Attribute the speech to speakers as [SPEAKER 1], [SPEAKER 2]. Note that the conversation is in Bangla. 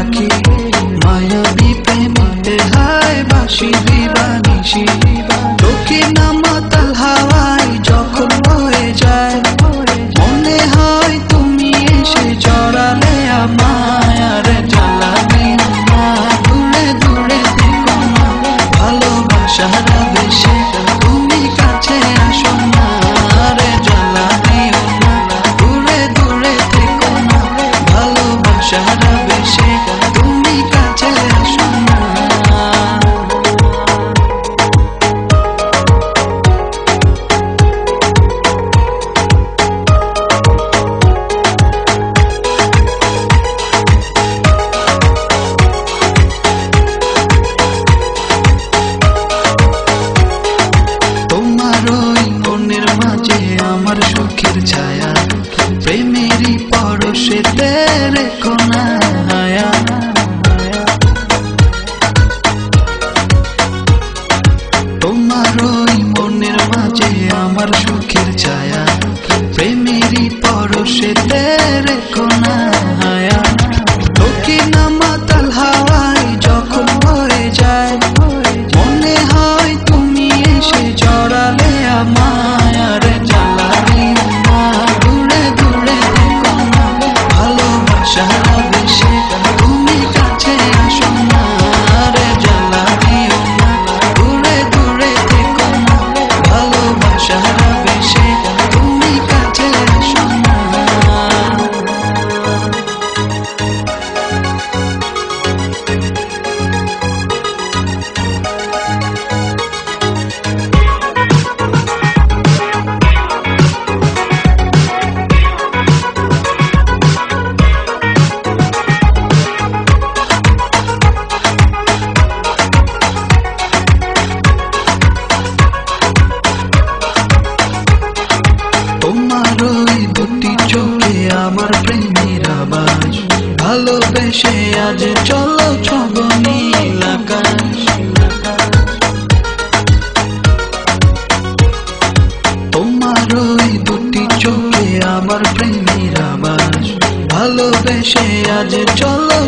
[SPEAKER 1] পাখি মায়াবী প্রেমেতে হায় বাসি দিবানিশি তোকে না মাতাল হাওয়ায় যখন বয়ে যায় মনে হয় তুমি এসে জড়ালে আমায় আর জ্বালা দিও না দূরে দূরে থেকো না ভালোবাসার আবেশে তুমি কাছে আসো না আর জ্বালা দিও না দূরে দূরে থেকো না ভালোবাসার আবেশে তুমি কাছে আসো না। আমার সুখের ছায়া প্রেমেরই পরশে রেখো না হায়া তোমার ওই মনের মাঝে আমার সুখের ছায়া প্রেমেরই পরশে রেখো না হায়া তোকে না মাতাল হাওয়ায় যখন বয়ে যায় মনে হয় তুমি এসে জড়ালে আমায় আর জ্বালা দিও না দূরে দূরে থেকো না ভালোবাসার আবেশে তুমি কাছে আসো না আর জ্বালা দিও না দূরে দূরে থেকো না ভালোবাসার আবেশে তুমি কাছে আসো না। তোমার ওই দুটি চোখে আমার প্রেমের আবাস ভালোবেসে আজ চলো ছব নীল আকাশ তোমার ওই দুটি চোখে আমার প্রেমের আবাস ভালোবেসে আজ চলো